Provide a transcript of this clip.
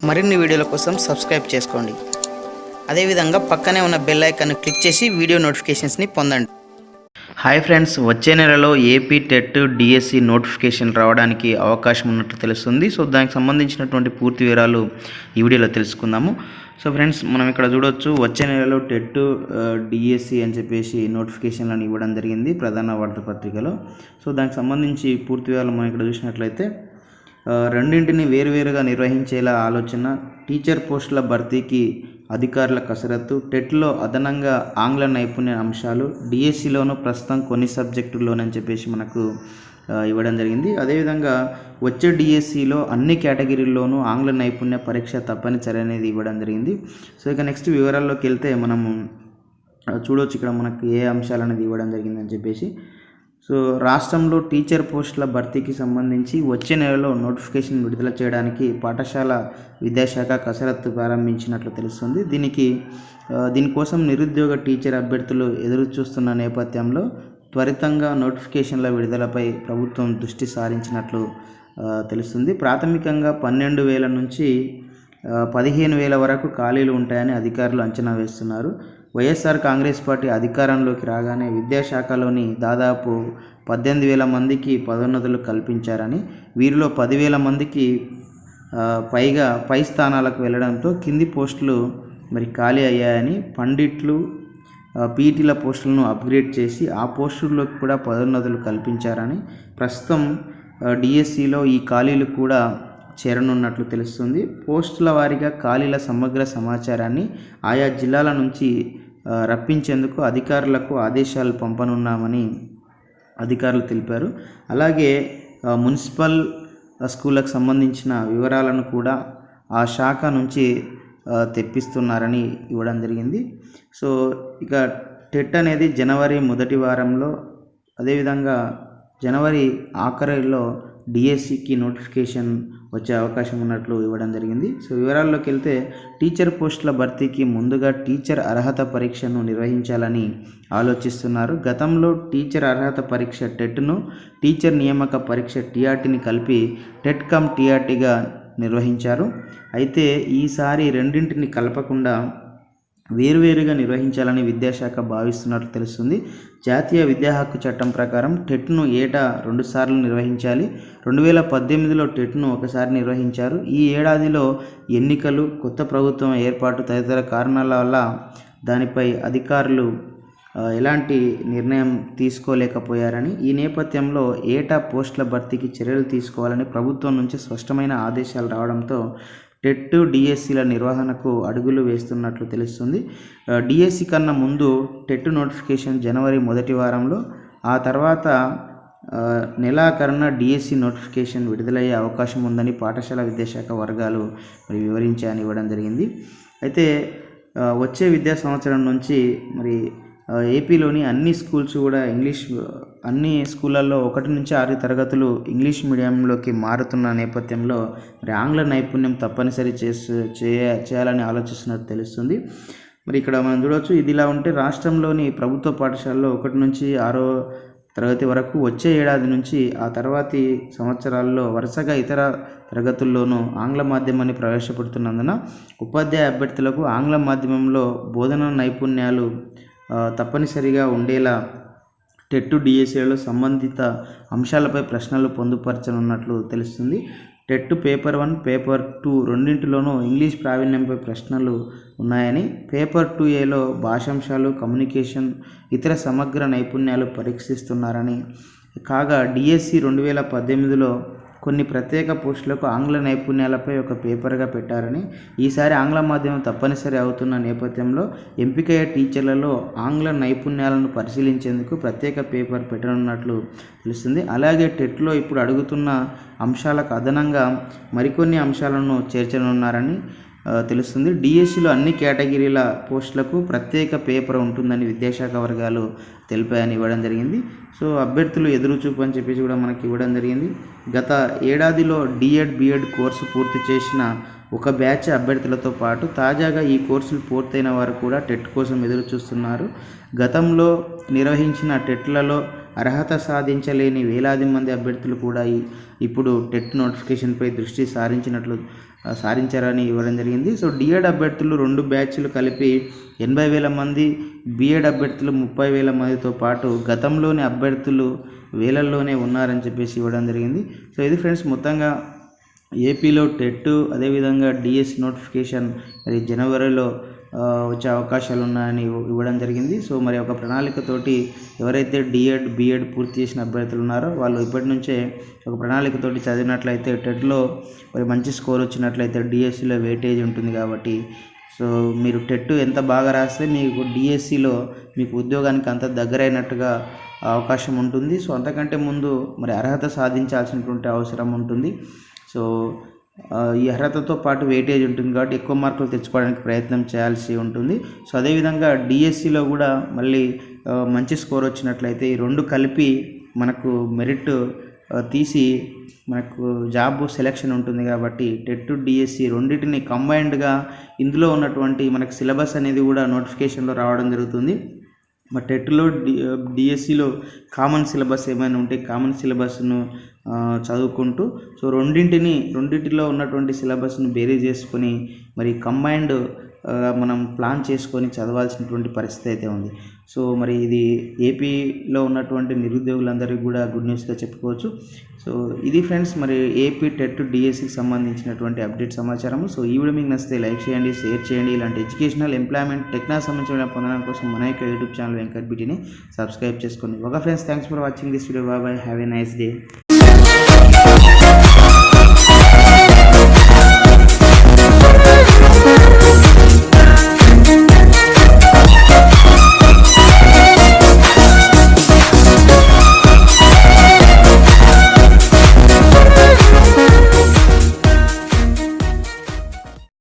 మరిన్ని వీడియోల కోసం సబ్స్క్రైబ్ చేసుకోండి. అదేవిధంగా పక్కనే ఉన్న బెల్ ఐకాన్ క్లిక్ చేసి వీడియో నోటిఫికేషన్స్ని పొందండి. హాయ్ ఫ్రెండ్స్, వచ్చే నెలలో ఏపీ టెట్ డిఎస్సి నోటిఫికేషన్ రావడానికి అవకాశం ఉన్నట్లు తెలుస్తుంది. సో దానికి సంబంధించినటువంటి పూర్తి వివరాలు ఈ వీడియోలో తెలుసుకుందాము. సో ఫ్రెండ్స్, మనం ఇక్కడ చూడొచ్చు, వచ్చే నెలలో టెట్ డిఎస్సి అని చెప్పేసి నోటిఫికేషన్లను ఇవ్వడం జరిగింది ప్రధాన వార్తాపత్రికలో. సో దానికి సంబంధించి పూర్తి వివరాలు మనం ఇక్కడ చూసినట్లయితే, రెండింటిని వేరువేరుగా నిర్వహించేలా ఆలోచన, టీచర్ పోస్టుల భర్తీకి అధికారుల కసరత్తు, టెట్లో అదనంగా ఆంగ్ల నైపుణ్య అంశాలు, డిఎస్సిలోనూ ప్రస్తుతం కొన్ని సబ్జెక్టుల్లోనని చెప్పేసి మనకు ఇవ్వడం జరిగింది. అదేవిధంగా వచ్చే డిఎస్సిలో అన్ని కేటగిరీల్లోనూ ఆంగ్ల నైపుణ్య పరీక్ష తప్పనిసరి అనేది ఇవ్వడం జరిగింది. సో ఇక నెక్స్ట్ వివరాల్లోకి వెళ్తే మనము చూడవచ్చు, ఇక్కడ మనకు ఏ అంశాలు అనేది ఇవ్వడం జరిగిందని చెప్పేసి. సో రాష్ట్రంలో టీచర్ పోస్టుల భర్తీకి సంబంధించి వచ్చే నెలలో నోటిఫికేషన్ విడుదల చేయడానికి పాఠశాల విద్యాశాఖ కసరత్తు ప్రారంభించినట్లు తెలుస్తుంది. దీనికోసం నిరుద్యోగ టీచర్ అభ్యర్థులు ఎదురు చూస్తున్న నేపథ్యంలో త్వరితంగా నోటిఫికేషన్ల విడుదలపై ప్రభుత్వం దృష్టి సారించినట్లు తెలుస్తుంది. ప్రాథమికంగా 12,000 నుంచి 15,000 వరకు ఖాళీలు ఉంటాయని అధికారులు అంచనా వేస్తున్నారు. వైఎస్ఆర్ కాంగ్రెస్ పార్టీ అధికారంలోకి రాగానే విద్యాశాఖలోని దాదాపు 18,000 మందికి పదోన్నతులు కల్పించారని, వీరిలో 10,000 మందికి పైగా పై స్థానాలకు వెళ్ళడంతో కింది పోస్టులు ఖాళీ అయ్యాయని, పండిట్లు పీటీల పోస్టులను అప్గ్రేడ్ చేసి ఆ పోస్టుల్లోకి కూడా పదోన్నతులు కల్పించారని, ప్రస్తుతం డిఎస్సిలో ఈ ఖాళీలు కూడా చేరనున్నట్లు తెలుస్తుంది. పోస్టుల వారీగా ఖాళీల సమగ్ర సమాచారాన్ని ఆయా జిల్లాల నుంచి రప్పించేందుకు అధికారులకు ఆదేశాలు పంపనున్నామని అధికారులు తెలిపారు. అలాగే మున్సిపల్ స్కూళ్ళకు సంబంధించిన వివరాలను కూడా ఆ శాఖ నుంచి తెప్పిస్తున్నారని ఇవ్వడం జరిగింది. సో ఇక టెట్ అనేది జనవరి మొదటి వారంలో, అదేవిధంగా జనవరి ఆఖరిలో డిఎస్సికి నోటిఫికేషన్ వచ్చే అవకాశం ఉన్నట్లు ఇవ్వడం జరిగింది. సో వివరాల్లోకి వెళ్తే, టీచర్ పోస్టుల భర్తీకి ముందుగా టీచర్ అర్హత పరీక్షను నిర్వహించాలని ఆలోచిస్తున్నారు. గతంలో టీచర్ అర్హత పరీక్ష టెట్ను, టీచర్ నియామక పరీక్ష టీఆర్టీని కలిపి టెట్ కమ్ టీఆర్టీగా నిర్వహించారు. అయితే ఈసారి రెండింటిని కలపకుండా వేరువేరుగా నిర్వహించాలని విద్యాశాఖ భావిస్తున్నట్లు తెలుస్తుంది. జాతీయ విద్యా హక్కు చట్టం ప్రకారం టెట్ను ఏటా 2 సార్లు నిర్వహించాలి. 2018లో టెట్ను ఒకసారి నిర్వహించారు. ఈ ఏడాదిలో ఎన్నికలు, కొత్త ప్రభుత్వం ఏర్పాటు తదితర కారణాల వల్ల దానిపై అధికారులు ఎలాంటి నిర్ణయం తీసుకోలేకపోయారని, ఈ నేపథ్యంలో ఏటా పోస్టుల భర్తీకి చర్యలు తీసుకోవాలని ప్రభుత్వం నుంచి స్పష్టమైన ఆదేశాలు రావడంతో టెట్ డిఎస్సిల నిర్వహణకు అడుగులు వేస్తున్నట్లు తెలుస్తుంది. డిఎస్సి కన్నా ముందు టెట్ నోటిఫికేషన్ జనవరి మొదటి వారంలో, ఆ తర్వాత నెలాఖరున డిఎస్సి నోటిఫికేషన్ విడుదలయ్యే అవకాశం ఉందని పాఠశాల విద్యాశాఖ వర్గాలు వివరించాయని ఇవ్వడం జరిగింది. అయితే వచ్చే విద్యా సంవత్సరం నుంచి ఏపీలోని అన్ని స్కూల్స్ కూడా అన్ని స్కూళ్ళల్లో 1 నుంచి 6 తరగతులు ఇంగ్లీష్ మీడియంలోకి మారుతున్న నేపథ్యంలో ఆంగ్ల నైపుణ్యం తప్పనిసరి చేయాలని ఆలోచిస్తున్నట్టు తెలుస్తుంది. ఇక్కడ మనం చూడవచ్చు, ఇదిలా ఉంటే రాష్ట్రంలోని ప్రభుత్వ పాఠశాలలో 1 నుంచి 6వ తరగతి వరకు వచ్చే ఏడాది నుంచి ఆ తర్వాతి సంవత్సరాల్లో వరుసగా ఇతర తరగతుల్లోనూ ఆంగ్ల మాధ్యమాన్ని ప్రవేశపెడుతున్నందున ఉపాధ్యాయ అభ్యర్థులకు ఆంగ్ల మాధ్యమంలో బోధనా నైపుణ్యాలు తప్పనిసరిగా ఉండేలా టెట్ డిఎస్సిలో సంబంధిత అంశాలపై ప్రశ్నలు పొందుపరచనున్నట్లు తెలుస్తుంది. టెట్ పేపర్ 1, పేపర్ 2 రెండింటిలోనూ ఇంగ్లీష్ ప్రావీణ్యంపై ప్రశ్నలు ఉన్నాయని, పేపర్ 2ఏలో భాషాంశాలు, కమ్యూనికేషన్, ఇతర సమగ్ర నైపుణ్యాలు పరీక్షిస్తున్నారని, కాగా డిఎస్సి 2018లో కొన్ని ప్రత్యేక పోస్టులకు ఆంగ్ల నైపుణ్యాలపై ఒక పేపర్గా పెట్టారని, ఈసారి ఆంగ్ల మాధ్యమం తప్పనిసరి అవుతున్న నేపథ్యంలో ఎంపికయ్యే టీచర్లలో ఆంగ్ల నైపుణ్యాలను పరిశీలించేందుకు ప్రత్యేక పేపర్ పెట్టనున్నట్లు తెలుస్తుంది. అలాగే టెట్లో ఇప్పుడు అడుగుతున్న అంశాలకు అదనంగా మరికొన్ని అంశాలను చేర్చనున్నారని తెలుస్తుంది. డిఎస్సిలో అన్ని కేటగిరీల పోస్టులకు ప్రత్యేక పేపర్ ఉంటుందని విద్యాశాఖ వర్గాలు తెలిపాయని ఇవ్వడం జరిగింది. సో అభ్యర్థులు ఎదురుచూపు అని చెప్పేసి కూడా మనకి ఇవ్వడం జరిగింది. గత ఏడాదిలో డిఎడ్, బిఎడ్ కోర్సు పూర్తి చేసిన ఒక బ్యాచ్ అభ్యర్థులతో పాటు తాజాగా ఈ కోర్సులు పూర్తయిన వారు కూడా టెట్ కోసం ఎదురు చూస్తున్నారు. గతంలో నిర్వహించిన టెట్లలో అర్హత సాధించలేని వేలాది మంది అభ్యర్థులు కూడా ఇప్పుడు టెట్ నోటిఫికేషన్పై దృష్టి సారించినట్లు సాధించారని ఇవ్వడం జరిగింది. సో డిఎడ్ అభ్యర్థులు 2 బ్యాచ్లు కలిపి 80,000 మంది, బిఎడ్ అభ్యర్థులు 30,000 మందితో పాటు గతంలోని అభ్యర్థులు వేలల్లోనే ఉన్నారని చెప్పేసి ఇవ్వడం జరిగింది. సో ఇది ఫ్రెండ్స్ మొత్తంగా ఏపీలో టెట్ అదేవిధంగా డిఎస్సి నోటిఫికేషన్ మరి జనవరిలో వచ్చే అవకాశాలు ఉన్నాయని ఇవ్వడం జరిగింది. సో మరి ఒక ప్రణాళికతోటి ఎవరైతే డిఎడ్ బిఎడ్ పూర్తి చేసిన అభ్యర్థులు ఉన్నారో వాళ్ళు ఇప్పటి నుంచే ఒక ప్రణాళికతోటి చదివినట్లయితే టెట్లో మరి మంచి స్కోర్ వచ్చినట్లయితే డిఎస్సిలో వెయిటేజ్ ఉంటుంది కాబట్టి సో మీరు టెట్ ఎంత బాగా రాస్తే మీకు డిఎస్సిలో మీకు ఉద్యోగానికి అంత దగ్గరైనట్టుగా అవకాశం ఉంటుంది. సో అంతకంటే ముందు మరి అర్హత సాధించాల్సినటువంటి అవసరం ఉంటుంది. సో ఈ అర్హతతో పాటు వెయిటేజ్ ఉంటుంది కాబట్టి ఎక్కువ మార్కులు తెచ్చుకోవడానికి ప్రయత్నం చేయాల్సి ఉంటుంది. సో అదేవిధంగా డిఎస్సిలో కూడా మళ్ళీ మంచి స్కోర్ వచ్చినట్లయితే ఈ 2 కలిపి మనకు మెరిట్ తీసి మనకు జాబ్ సెలెక్షన్ ఉంటుంది కాబట్టి టెట్ డిఎస్సి రెండింటిని కంబైన్డ్గా ఇందులో ఉన్నటువంటి మనకు సిలబస్ అనేది కూడా నోటిఫికేషన్లో రావడం జరుగుతుంది. మరి టెట్లో డిఎస్సిలో కామన్ సిలబస్ ఏమైనా ఉంటే కామన్ సిలబస్ను చదువుకుంటూ సో రెండింటిలో ఉన్నటువంటి సిలబస్ను బేరీజ్ చేసుకొని మరి కంబైన్డ్ మనం ప్లాన్ చేసుకొని చదవాల్సినటువంటి పరిస్థితి అయితే ఉంది. సో మరి ఇది ఏపీలో ఉన్నటువంటి నిరుద్యోగులందరికీ కూడా గుడ్ న్యూస్గా చెప్పుకోవచ్చు. సో ఇది ఫ్రెండ్స్ మరి ఏపీ టెట్ డిఎస్సికి సంబంధించినటువంటి అప్డేట్ సమాచారం. సో ఈ వీడియో మీకు నచ్చితే లైక్ చేయండి, షేర్ చేయండి. ఇలాంటి ఎడ్యుకేషనల్ ఎంప్లాయ్మెంట్ టెక్నాలజీ సంబంధించిన పొందడం కోసం మన యొక్క యూట్యూబ్ ఛానల్ వెంకట్ బీటీని సబ్స్క్రైబ్ చేసుకోండి. Okay friends, thanks for watching this video. Bye, have a nice day.